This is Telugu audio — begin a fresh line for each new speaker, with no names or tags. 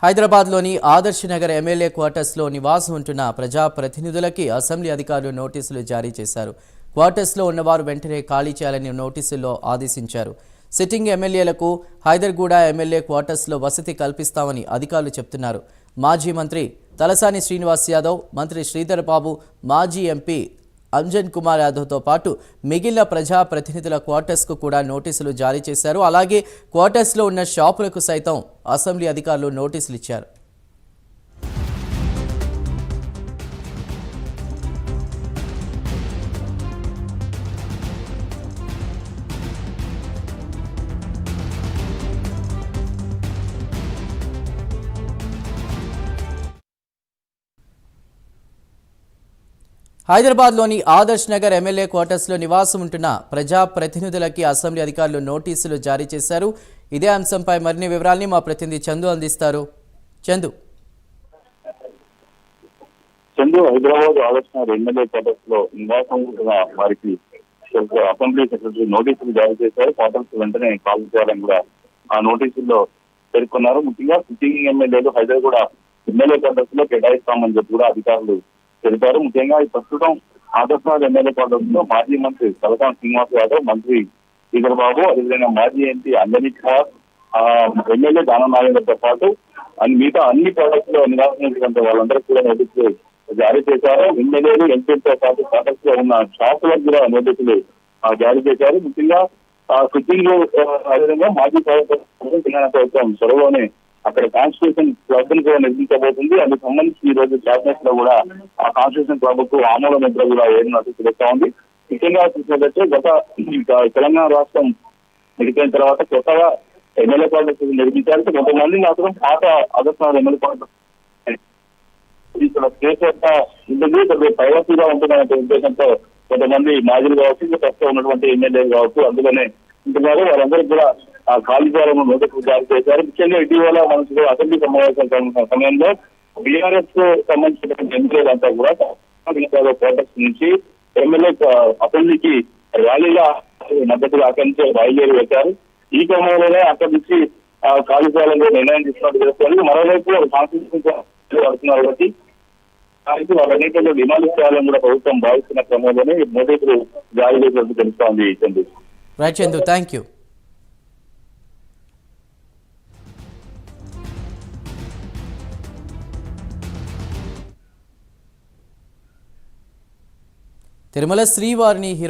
హైదరాబాద్లోని ఆదర్శ్ నగర్ ఎమ్మెల్యే క్వార్టర్స్లో నివాసం ఉంటున్న ప్రజాప్రతినిధులకి అసెంబ్లీ అధికారులు నోటీసులు జారీ చేశారు. క్వార్టర్స్లో ఉన్నవారు వెంటనే ఖాళీ చేయాలని నోటీసుల్లో ఆదేశించారు. సిట్టింగ్ ఎమ్మెల్యేలకు హైదర్గూడ ఎమ్మెల్యే క్వార్టర్స్లో వసతి కల్పిస్తామని అధికారులు చెప్తున్నారు. మాజీ మంత్రి తలసాని శ్రీనివాస్ యాదవ్, మంత్రి శ్రీధర్ బాబు, మాజీ ఎంపీ అంజన్ కుమార్ యాదవ్తో పాటు మిగిలిన ప్రజాప్రతినిధుల క్వార్టర్స్కు కూడా నోటీసులు జారీ చేశారు. అలాగే క్వార్టర్స్లో ఉన్న షాపులకు సైతం అసెంబ్లీ అధికారులు నోటీసులు ఇచ్చారు. హైదరాబాద్లోని ఆదర్శ్ నగర్ ఎమ్మెల్యే క్వార్టర్స్లో నివాసం ఉంటున్న ప్రజాప్రతినిధులకి అసెంబ్లీ అధికారులు నోటీసులు జారీ చేశారు. ఇదే అంశంపై మరిన్ని వివరాల్ని మా ప్రతినిధి చందు అందిస్తారు. చందు.
హైదరాబాద్ ఆదర్శ్ నగర్ ఎమ్మెల్యే క్వార్టర్స్ లో నివాసం ఉంటున్న వారికి అసెంబ్లీ సెక్రటరీ నోటీసులు జారీ చేశారు. క్వార్టర్స్ వెంటనే కాల్ చేయాలని కూడా ఆ నోటీసుల్లో పేర్కొన్నారు. ముఖ్యంగా సిట్టింగ్ ఎమ్మెల్యేలు హైదరాబాద్ ఎమ్మెల్యే క్వార్టర్స్ లో కేటాయిస్తామని చెప్పి కూడా అధికారులు తెలిపారు. ముఖ్యంగా ఈ ప్రస్తుతం ఆదర్శ్ నగర్ ఎమ్మెల్యే క్వార్టర్స్ లో మాజీ మంత్రి తలసాని శ్రీనివాస్ యాదవ్, మంత్రి శ్రీధర్ బాబు, అదేవిధంగా మాజీ ఎంపీ అంజన్ కుమార్, ఎమ్మెల్యే దానం నాగేంద్రతో పాటు మిగతా అన్ని క్వార్టర్స్ లో నివాసించినటువంటి వాళ్ళందరూ కూడా నోటీసులు జారీ చేశారు. ఎమ్మెల్యేలు, ఎంపీలతో పాటు క్వార్టర్స్ లో ఉన్న షాపులకు కూడా నోటీసులు జారీ చేశారు. ముఖ్యంగా సిట్టింగ్ అదేవిధంగా మాజీ ప్రభుత్వం త్వరలోనే అక్కడ కాన్స్టిట్యూషన్ క్లబ్ ను కూడా నిర్మించబోతుంది. అందుకు సంబంధించి ఈ రోజు క్యాబినెట్ లో కూడా ఆ కాన్స్టిట్యూషన్ క్లబ్ కు ఆమోద ముద్ర కూడా వేయనున్నట్టు తెలుస్తా ఉంది. ముఖ్యంగా చూసినట్లయితే గత తెలంగాణ రాష్ట్రం విడిపోయిన తర్వాత కొత్తగా ఎమ్మెల్యే క్వార్టర్స్ నిర్మించారు. కొంతమంది మాత్రం పాత Adarsh Nagar MLA quarters case ఉంటుంది, ప్రైవసీగా ఉంటుందనే ఉద్దేశంతో కొంతమంది మాజీలు కావచ్చు, ఇంకా ప్రస్తుతం ఉన్నటువంటి ఎమ్మెల్యేలు కావచ్చు అందులోనే ఉంటున్నారు. వాళ్ళందరికీ కూడా ఖాళీ చేయాలని నోటీసులు జారీ చేశారు. ముఖ్యంగా ఇటీవల మనసు అసెంబ్లీ సమావేశాల సమయంలో బీఆర్ఎస్ కు సంబంధించినటువంటి ఎమ్మెల్యేలంతా కూడా క్వార్టర్స్ నుంచి ఎమ్మెల్యే అసెంబ్లీకి ర్యాలీగా మద్దతుగా అక్కడి నుంచి బయలుదేరి వచ్చారు. ఈ క్రమంలోనే అక్కడి నుంచి ఖాళీ చేయాలని నిర్ణయం తీసుకున్నట్టు తెలుస్తుంది. మరోవైపు కాన్స్టిట్యూషన్ పడుతున్నారు కాబట్టి వాళ్ళన్నింటిలో డిమాండ్ చేయాలని కూడా ప్రభుత్వం భావిస్తున్న క్రమంలోనే నోటీసులు జారీ చేసినట్టు తెలుస్తోంది.
Chandu, thank you. తిరుమల శ్రీవారిని